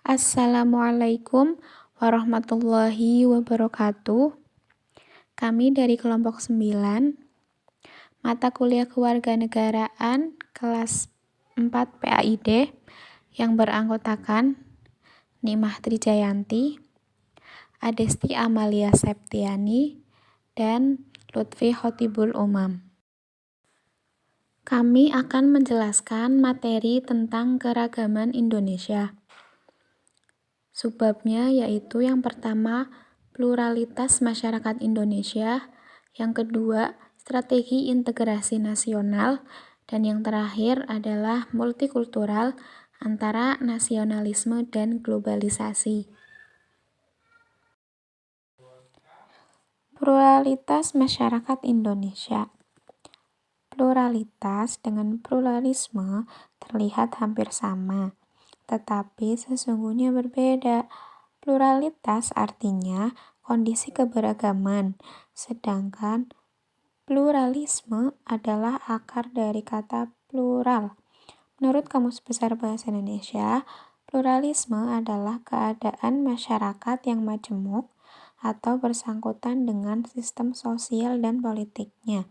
Assalamualaikum warahmatullahi wabarakatuh. Kami dari kelompok 9, mata kuliah kewarganegaraan kelas 4 PAID yang beranggotakan Nikmah Trijayanti, Adesti Amalia Septiani, dan Lutfi Khotibul Umam. Kami akan menjelaskan materi tentang keragaman Indonesia. Subbabnya yaitu yang pertama, pluralitas masyarakat Indonesia, yang kedua, strategi integrasi nasional, dan yang terakhir adalah multikultural antara nasionalisme dan globalisasi. Pluralitas masyarakat Indonesia. Pluralitas dengan pluralisme terlihat hampir sama, tetapi sesungguhnya berbeda. Pluralitas artinya kondisi keberagaman, sedangkan pluralisme adalah akar dari kata plural. Menurut Kamus Besar Bahasa Indonesia, pluralisme adalah keadaan masyarakat yang majemuk atau bersangkutan dengan sistem sosial dan politiknya.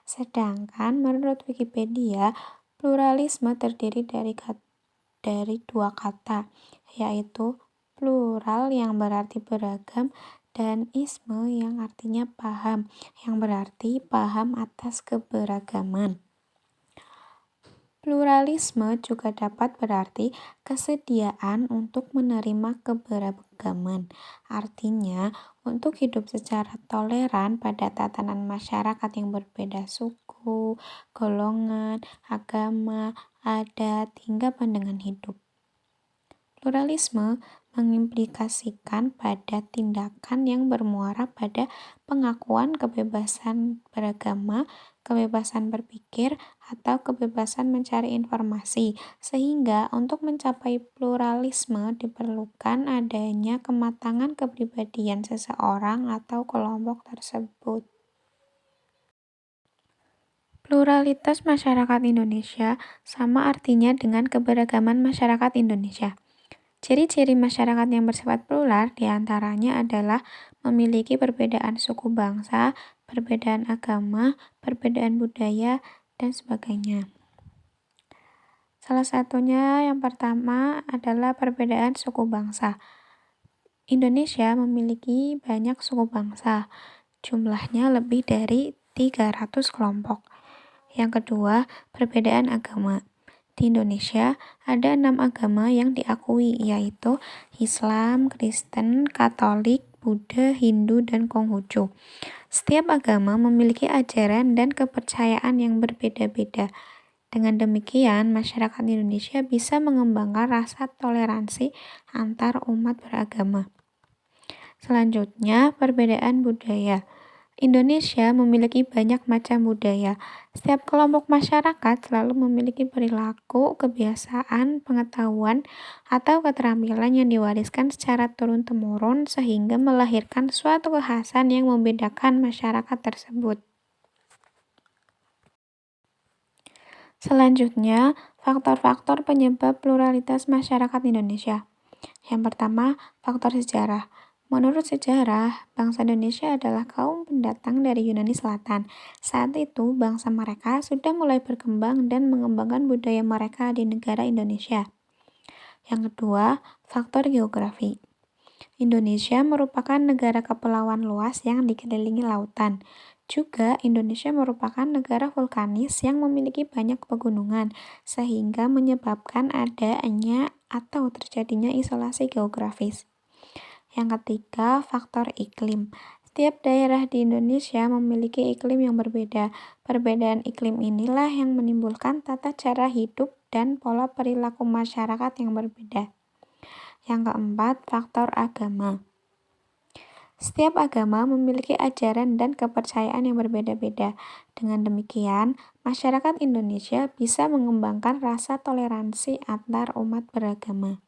Sedangkan menurut Wikipedia, pluralisme terdiri dari dua kata, yaitu plural yang berarti beragam dan isme yang artinya paham, yang berarti paham atas keberagaman. Pluralisme juga dapat berarti kesediaan untuk menerima keberagaman. Artinya, untuk hidup secara toleran pada tatanan masyarakat yang berbeda suku, golongan, agama, adat, hingga pandangan hidup. Pluralisme mengimplikasikan pada tindakan yang bermuara pada pengakuan kebebasan beragama, kebebasan berpikir, atau kebebasan mencari informasi, sehingga untuk mencapai pluralisme diperlukan adanya kematangan kepribadian seseorang atau kelompok tersebut. Pluralitas masyarakat Indonesia sama artinya dengan keberagaman masyarakat Indonesia. Ciri-ciri masyarakat yang bersifat plural diantaranya adalah memiliki perbedaan suku bangsa, perbedaan agama, perbedaan budaya, dan sebagainya. Salah satunya yang pertama adalah perbedaan suku bangsa. Indonesia memiliki banyak suku bangsa, jumlahnya lebih dari 300 kelompok. Yang kedua, perbedaan agama. Di Indonesia ada 6 agama yang diakui, yaitu Islam, Kristen, Katolik, Buddha, Hindu, dan Konghucu. Setiap agama memiliki ajaran dan kepercayaan yang berbeda-beda. Dengan demikian, masyarakat Indonesia bisa mengembangkan rasa toleransi antar umat beragama. Selanjutnya, perbedaan budaya. Indonesia memiliki banyak macam budaya. Setiap kelompok masyarakat selalu memiliki perilaku, kebiasaan, pengetahuan, atau keterampilan yang diwariskan secara turun-temurun sehingga melahirkan suatu kekhasan yang membedakan masyarakat tersebut. Selanjutnya, faktor-faktor penyebab pluralitas masyarakat Indonesia. Yang pertama, faktor sejarah. Menurut sejarah, bangsa Indonesia adalah kaum pendatang dari Yunani Selatan. Saat itu, bangsa mereka sudah mulai berkembang dan mengembangkan budaya mereka di negara Indonesia. Yang kedua, faktor geografi. Indonesia merupakan negara kepulauan luas yang dikelilingi lautan. Juga, Indonesia merupakan negara vulkanis yang memiliki banyak pegunungan, sehingga menyebabkan adanya atau terjadinya isolasi geografis. Yang ketiga, faktor iklim. Setiap daerah di Indonesia memiliki iklim yang berbeda. Perbedaan iklim inilah yang menimbulkan tata cara hidup dan pola perilaku masyarakat yang berbeda. Yang keempat, faktor agama. Setiap agama memiliki ajaran dan kepercayaan yang berbeda-beda. Dengan demikian, masyarakat Indonesia bisa mengembangkan rasa toleransi antar umat beragama.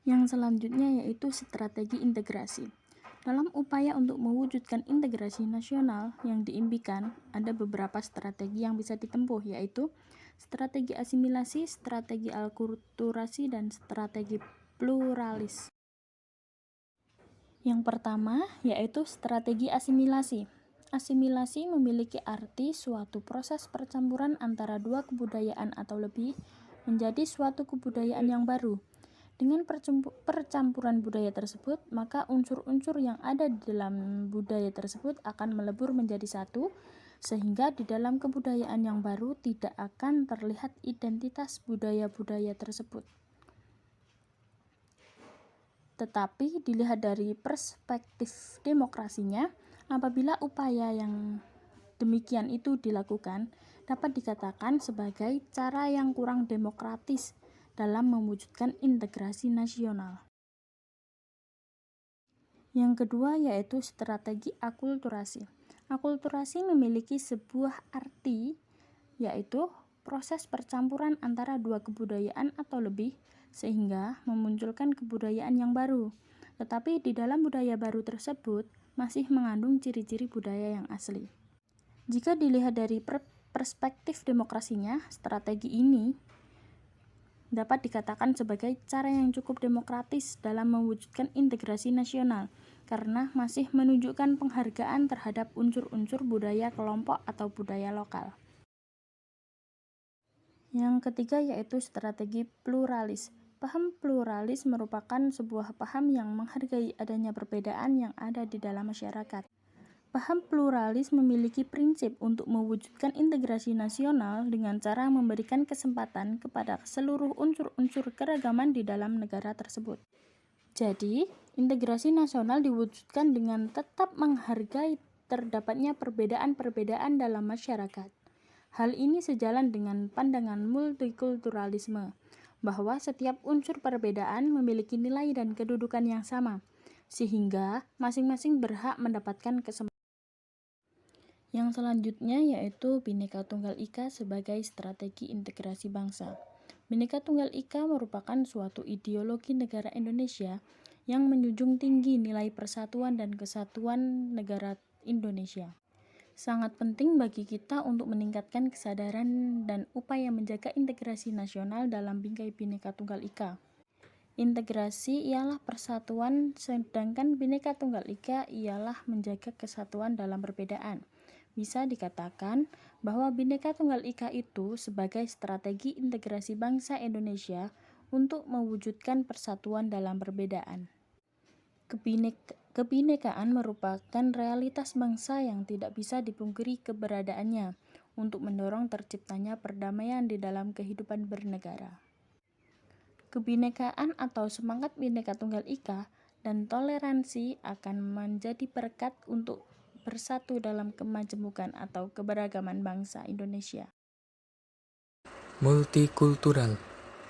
Yang selanjutnya yaitu strategi integrasi. Dalam upaya untuk mewujudkan integrasi nasional yang diimpikan, ada beberapa strategi yang bisa ditempuh, yaitu strategi asimilasi, strategi alkulturasi, dan strategi pluralis. Yang pertama yaitu strategi asimilasi. Asimilasi memiliki arti suatu proses percampuran antara dua kebudayaan atau lebih menjadi suatu kebudayaan yang baru. Dengan percampuran budaya tersebut, maka unsur-unsur yang ada di dalam budaya tersebut akan melebur menjadi satu, sehingga di dalam kebudayaan yang baru tidak akan terlihat identitas budaya-budaya tersebut. Tetapi dilihat dari perspektif demokrasinya, apabila upaya yang demikian itu dilakukan, dapat dikatakan sebagai cara yang kurang demokratis dalam mewujudkan integrasi nasional. Yang kedua yaitu strategi akulturasi. Akulturasi memiliki sebuah arti, yaitu proses percampuran antara dua kebudayaan atau lebih, sehingga memunculkan kebudayaan yang baru. Tetapi di dalam budaya baru tersebut masih mengandung ciri-ciri budaya yang asli. Jika dilihat dari perspektif demokrasinya, strategi ini dapat dikatakan sebagai cara yang cukup demokratis dalam mewujudkan integrasi nasional, karena masih menunjukkan penghargaan terhadap unsur-unsur budaya kelompok atau budaya lokal. Yang ketiga yaitu strategi pluralis. Paham pluralis merupakan sebuah paham yang menghargai adanya perbedaan yang ada di dalam masyarakat. Paham pluralis memiliki prinsip untuk mewujudkan integrasi nasional dengan cara memberikan kesempatan kepada seluruh unsur-unsur keragaman di dalam negara tersebut. Jadi, integrasi nasional diwujudkan dengan tetap menghargai terdapatnya perbedaan-perbedaan dalam masyarakat. Hal ini sejalan dengan pandangan multikulturalisme, bahwa setiap unsur perbedaan memiliki nilai dan kedudukan yang sama, sehingga masing-masing berhak mendapatkan kesempatan. Yang selanjutnya yaitu Bhinneka Tunggal Ika sebagai strategi integrasi bangsa. Bhinneka Tunggal Ika merupakan suatu ideologi negara Indonesia yang menjunjung tinggi nilai persatuan dan kesatuan negara Indonesia. Sangat penting bagi kita untuk meningkatkan kesadaran dan upaya menjaga integrasi nasional dalam bingkai Bhinneka Tunggal Ika. Integrasi ialah persatuan, sedangkan Bhinneka Tunggal Ika ialah menjaga kesatuan dalam perbedaan. Bisa dikatakan bahwa Bhinneka Tunggal Ika itu sebagai strategi integrasi bangsa Indonesia untuk mewujudkan persatuan dalam perbedaan. Kebinekaan merupakan realitas bangsa yang tidak bisa dipungkiri keberadaannya untuk mendorong terciptanya perdamaian di dalam kehidupan bernegara. Kebinekaan atau semangat Bhinneka Tunggal Ika dan toleransi akan menjadi perekat untuk bersatu dalam kemajemukan atau keberagaman bangsa Indonesia. Multikultural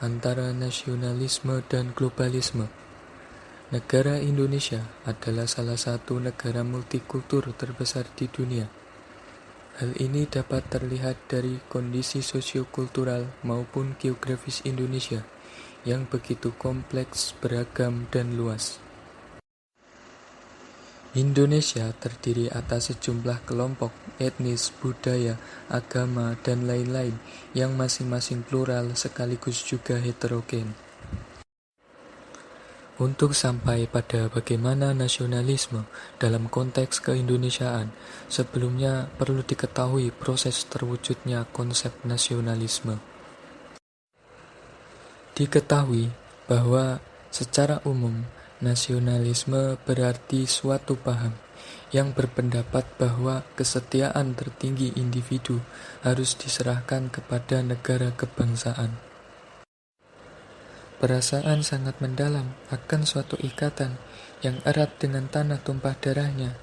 antara nasionalisme dan globalisme. Negara Indonesia adalah salah satu negara multikultur terbesar di dunia. Hal ini dapat terlihat dari kondisi sosiokultural maupun geografis Indonesia yang begitu kompleks, beragam, dan luas. Indonesia terdiri atas sejumlah kelompok, etnis, budaya, agama, dan lain-lain yang masing-masing plural sekaligus juga heterogen. Untuk sampai pada bagaimana nasionalisme dalam konteks keindonesiaan, sebelumnya perlu diketahui proses terwujudnya konsep nasionalisme. Diketahui bahwa secara umum nasionalisme berarti suatu paham yang berpendapat bahwa kesetiaan tertinggi individu harus diserahkan kepada negara kebangsaan. Perasaan sangat mendalam akan suatu ikatan yang erat dengan tanah tumpah darahnya,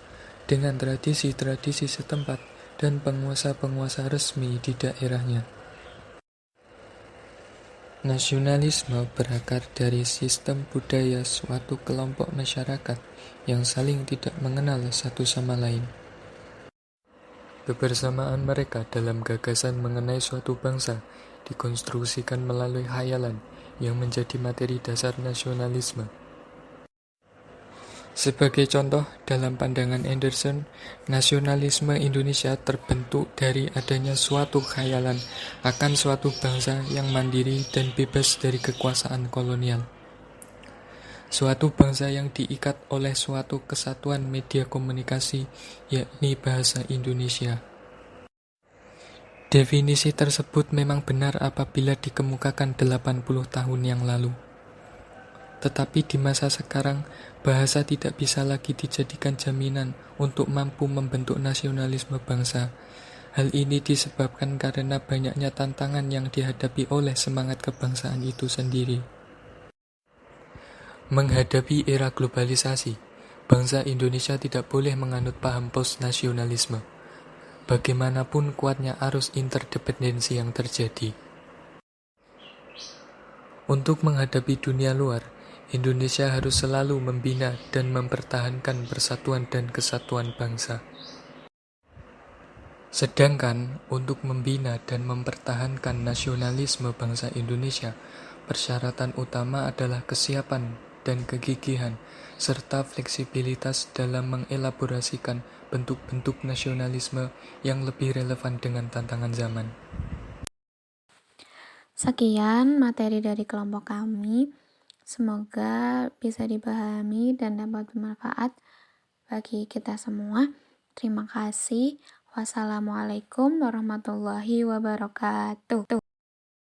dengan tradisi-tradisi setempat dan penguasa-penguasa resmi di daerahnya. Nasionalisme berakar dari sistem budaya suatu kelompok masyarakat yang saling tidak mengenal satu sama lain. Kebersamaan mereka dalam gagasan mengenai suatu bangsa dikonstruksikan melalui khayalan yang menjadi materi dasar nasionalisme. Sebagai contoh, dalam pandangan Anderson, nasionalisme Indonesia terbentuk dari adanya suatu khayalan akan suatu bangsa yang mandiri dan bebas dari kekuasaan kolonial. Suatu bangsa yang diikat oleh suatu kesatuan media komunikasi, yakni bahasa Indonesia. Definisi tersebut memang benar apabila dikemukakan 80 tahun yang lalu. Tetapi di masa sekarang, bahasa tidak bisa lagi dijadikan jaminan untuk mampu membentuk nasionalisme bangsa. Hal ini disebabkan karena banyaknya tantangan yang dihadapi oleh semangat kebangsaan itu sendiri. Menghadapi era globalisasi, bangsa Indonesia tidak boleh menganut paham post-nasionalisme. Bagaimanapun kuatnya arus interdependensi yang terjadi. Untuk menghadapi dunia luar, Indonesia harus selalu membina dan mempertahankan persatuan dan kesatuan bangsa. Sedangkan untuk membina dan mempertahankan nasionalisme bangsa Indonesia, persyaratan utama adalah kesiapan dan kegigihan, serta fleksibilitas dalam mengelaborasikan bentuk-bentuk nasionalisme yang lebih relevan dengan tantangan zaman. Sekian materi dari kelompok kami. Semoga bisa dipahami dan dapat bermanfaat bagi kita semua. Terima kasih. Wassalamualaikum warahmatullahi wabarakatuh.